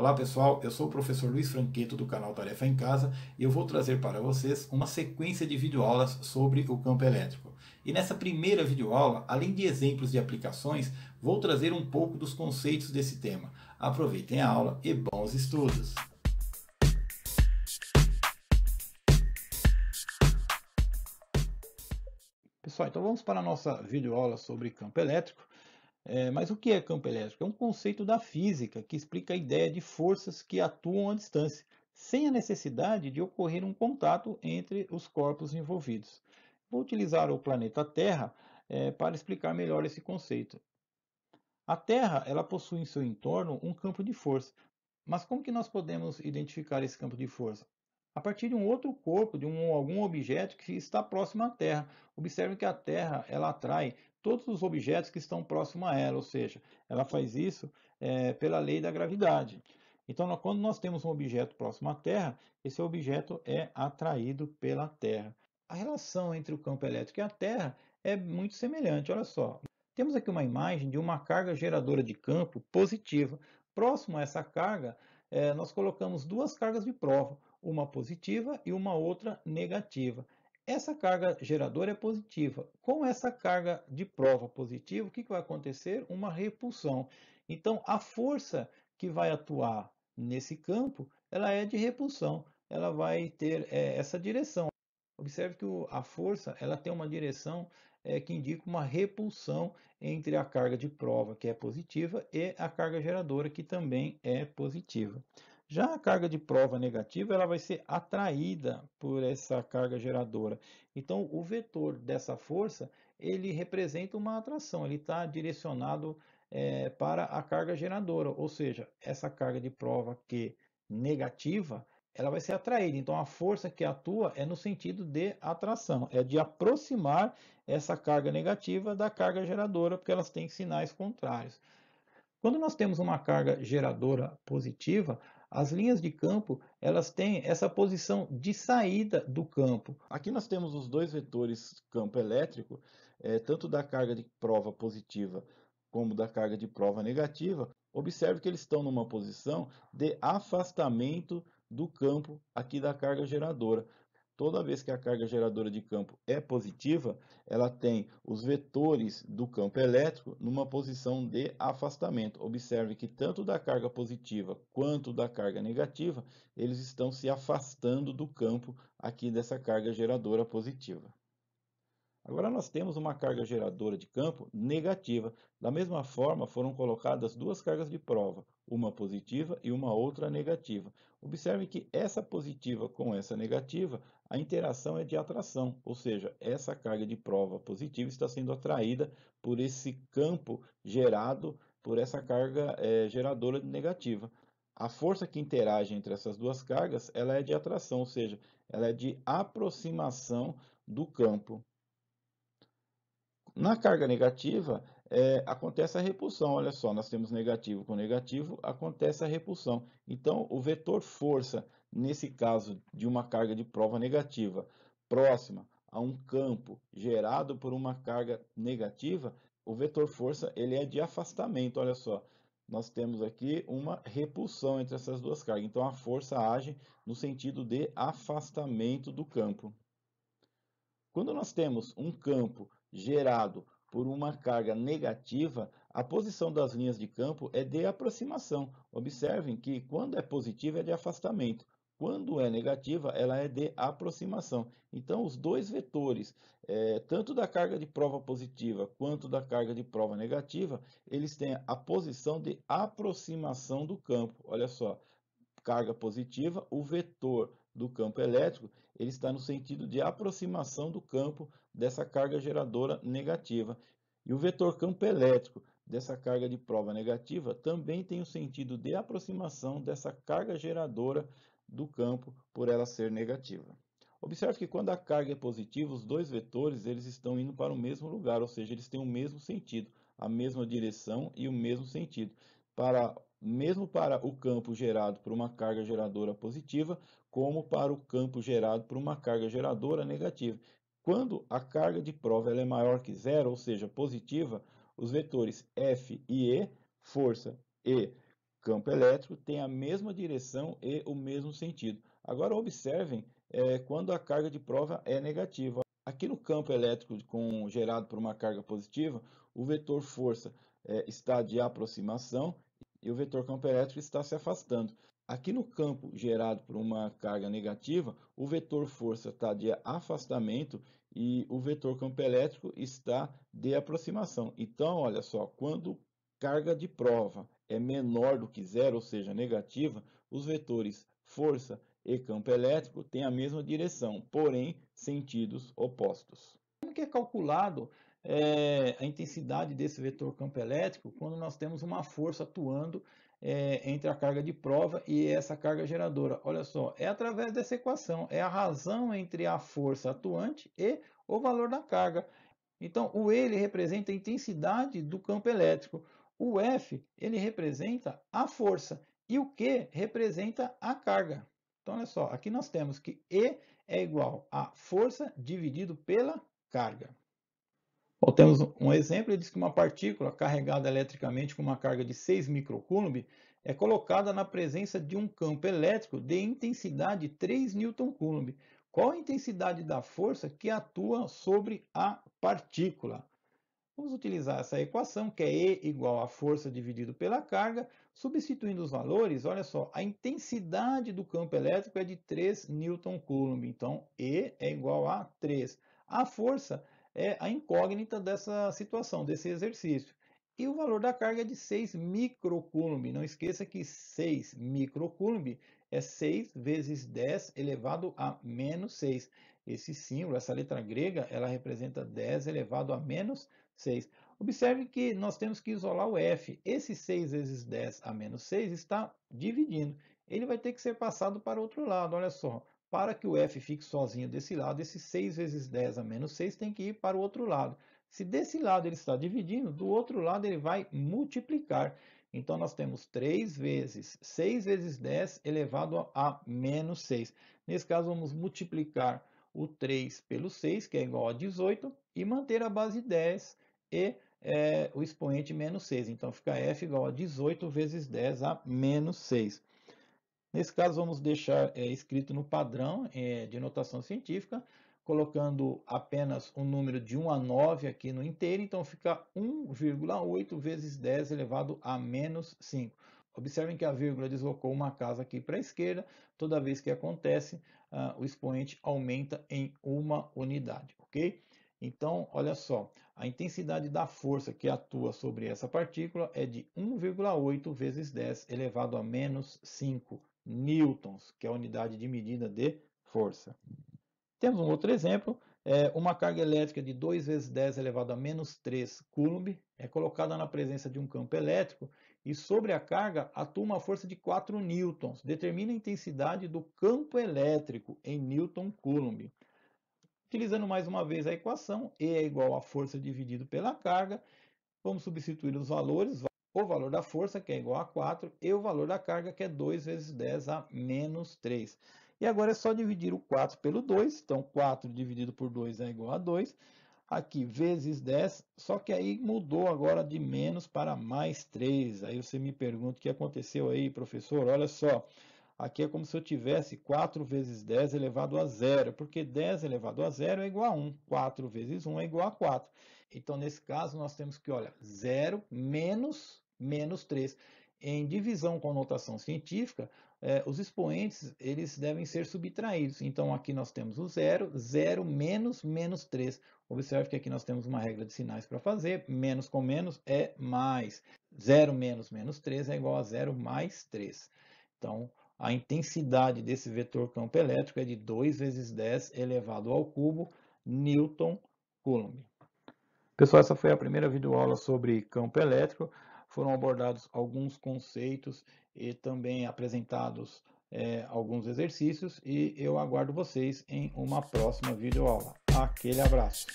Olá pessoal, eu sou o professor Luiz Franqueto do canal Tarefa em Casa e eu vou trazer para vocês uma sequência de videoaulas sobre o campo elétrico. E nessa primeira videoaula, além de exemplos de aplicações, vou trazer um pouco dos conceitos desse tema. Aproveitem a aula e bons estudos! Pessoal, então vamos para a nossa videoaula sobre campo elétrico. Mas o que é campo elétrico? É um conceito da física que explica a ideia de forças que atuam à distância, sem a necessidade de ocorrer um contato entre os corpos envolvidos. Vou utilizar o planeta Terra, para explicar melhor esse conceito. A Terra, ela possui em seu entorno um campo de força. Mas como que nós podemos identificar esse campo de força? A partir de um outro corpo, de algum objeto que está próximo à Terra. Observe que a Terra ela atrai todos os objetos que estão próximos a ela, ou seja, ela faz isso pela lei da gravidade. Então, quando nós temos um objeto próximo à Terra, esse objeto é atraído pela Terra. A relação entre o campo elétrico e a Terra é muito semelhante. Olha só, temos aqui uma imagem de uma carga geradora de campo positiva. Próximo a essa carga, nós colocamos duas cargas de prova, uma positiva e uma outra negativa. Essa carga geradora é positiva. Com essa carga de prova positiva, o que vai acontecer? Uma repulsão. Então, a força que vai atuar nesse campo, ela é de repulsão. Ela vai ter essa direção. Observe que a força ela tem uma direção que indica uma repulsão entre a carga de prova, que é positiva, e a carga geradora, que também é positiva. Já a carga de prova negativa, ela vai ser atraída por essa carga geradora. Então, o vetor dessa força, ele representa uma atração, ele está direcionado para a carga geradora, ou seja, essa carga de prova que negativa, ela vai ser atraída. Então, a força que atua é no sentido de atração, é de aproximar essa carga negativa da carga geradora, porque elas têm sinais contrários. Quando nós temos uma carga geradora positiva, as linhas de campo elas têm essa posição de saída do campo. Aqui nós temos os dois vetores campo elétrico, tanto da carga de prova positiva como da carga de prova negativa. Observe que eles estão numa posição de afastamento do campo aqui da carga geradora. Toda vez que a carga geradora de campo é positiva, ela tem os vetores do campo elétrico numa posição de afastamento. Observe que tanto da carga positiva quanto da carga negativa, eles estão se afastando do campo aqui dessa carga geradora positiva. Agora nós temos uma carga geradora de campo negativa. Da mesma forma, foram colocadas duas cargas de prova, uma positiva e uma outra negativa. Observe que essa positiva com essa negativa, a interação é de atração, ou seja, essa carga de prova positiva está sendo atraída por esse campo gerado por essa carga geradora negativa. A força que interage entre essas duas cargas, ela é de atração, ou seja, ela é de aproximação do campo. Na carga negativa, acontece a repulsão. Olha só, nós temos negativo com negativo, acontece a repulsão. Então, o vetor força, nesse caso de uma carga de prova negativa, próxima a um campo gerado por uma carga negativa, o vetor força ele é de afastamento. Olha só, nós temos aqui uma repulsão entre essas duas cargas. Então, a força age no sentido de afastamento do campo. Quando nós temos um campo gerado por uma carga negativa, a posição das linhas de campo é de aproximação. Observem que quando é positiva é de afastamento, quando é negativa ela é de aproximação. Então, os dois vetores, tanto da carga de prova positiva quanto da carga de prova negativa, eles têm a posição de aproximação do campo. Olha só, carga positiva, o vetor do campo elétrico, ele está no sentido de aproximação do campo dessa carga geradora negativa. E o vetor campo elétrico dessa carga de prova negativa também tem o sentido de aproximação dessa carga geradora do campo por ela ser negativa. Observe que quando a carga é positiva, os dois vetores eles estão indo para o mesmo lugar, ou seja, eles têm o mesmo sentido, a mesma direção e o mesmo sentido. Mesmo para o campo gerado por uma carga geradora positiva, como para o campo gerado por uma carga geradora negativa. Quando a carga de prova ela é maior que zero, ou seja, positiva, os vetores F e E, força e campo elétrico tem a mesma direção e o mesmo sentido. Agora observem quando a carga de prova é negativa. Aqui no campo elétrico gerado por uma carga positiva, o vetor força está de aproximação e o vetor campo elétrico está se afastando. Aqui no campo gerado por uma carga negativa, o vetor força está de afastamento e o vetor campo elétrico está de aproximação. Então, olha só, quando carga de prova é menor do que zero, ou seja, negativa, os vetores força e campo elétrico têm a mesma direção, porém sentidos opostos. Como que é calculado a intensidade desse vetor campo elétrico quando nós temos uma força atuando entre a carga de prova e essa carga geradora? Olha só, é através dessa equação, é a razão entre a força atuante e o valor da carga. Então, o E ele representa a intensidade do campo elétrico, o F ele representa a força e o Q representa a carga. Então, olha só, aqui nós temos que E é igual a força dividido pela carga. Bom, temos um exemplo, ele diz que uma partícula carregada eletricamente com uma carga de 6 microcoulomb é colocada na presença de um campo elétrico de intensidade 3 newton-coulomb. Qual a intensidade da força que atua sobre a partícula? Vamos utilizar essa equação, que é E igual a força dividido pela carga, substituindo os valores, olha só, a intensidade do campo elétrico é de 3 newton-coulomb, então E é igual a 3. A força é a incógnita dessa situação, desse exercício. E o valor da carga é de 6 microcoulomb. Não esqueça que 6 microcoulomb é 6 vezes 10 elevado a menos 6. Esse símbolo, essa letra grega, ela representa 10 elevado a menos 6. Observe que nós temos que isolar o F. Esse 6 vezes 10 a menos 6 está dividindo. Ele vai ter que ser passado para o outro lado, olha só. Para que o F fique sozinho desse lado, esse 6 vezes 10 a menos 6 tem que ir para o outro lado. Se desse lado ele está dividindo, do outro lado ele vai multiplicar. Então, nós temos 3 vezes 6 vezes 10 elevado a menos 6. Nesse caso, vamos multiplicar o 3 pelo 6, que é igual a 18, e manter a base 10 e o expoente menos 6. Então, fica F igual a 18 vezes 10 a menos 6. Nesse caso, vamos deixar escrito no padrão de notação científica, colocando apenas o número de 1 a 9 aqui no inteiro, então fica 1,8 vezes 10 elevado a menos 5. Observem que a vírgula deslocou uma casa aqui para a esquerda, toda vez que acontece, o expoente aumenta em uma unidade, ok? Então, olha só, a intensidade da força que atua sobre essa partícula é de 1,8 vezes 10 elevado a menos 5 newtons, que é a unidade de medida de força. Temos um outro exemplo, uma carga elétrica de 2 vezes 10 elevado a menos 3 coulomb é colocada na presença de um campo elétrico e sobre a carga atua uma força de 4 newtons. Determina a intensidade do campo elétrico em newton-coulomb. Utilizando mais uma vez a equação, E é igual a força dividido pela carga, vamos substituir os valores, o valor da força, que é igual a 4, e o valor da carga, que é 2 vezes 10 a menos 3. E agora é só dividir o 4 pelo 2, então 4 dividido por 2 é igual a 2. Aqui, vezes 10, só que aí mudou agora de menos para mais 3. Aí você me pergunta o que aconteceu aí, professor? Olha só, aqui é como se eu tivesse 4 vezes 10 elevado a zero, porque 10 elevado a zero é igual a 1. 4 vezes 1 é igual a 4. Então, nesse caso, nós temos que, olha, 0 menos 3. Em divisão com notação científica, os expoentes eles devem ser subtraídos. Então, aqui nós temos o 0, 0 menos 3. Observe que aqui nós temos uma regra de sinais para fazer. Menos com menos é mais. 0 menos 3 é igual a 0 mais 3. Então, a intensidade desse vetor campo elétrico é de 2 vezes 10 elevado ao cubo newton-coulomb. Pessoal, essa foi a primeira videoaula sobre campo elétrico. Foram abordados alguns conceitos e também apresentados alguns exercícios e eu aguardo vocês em uma próxima videoaula. Aquele abraço!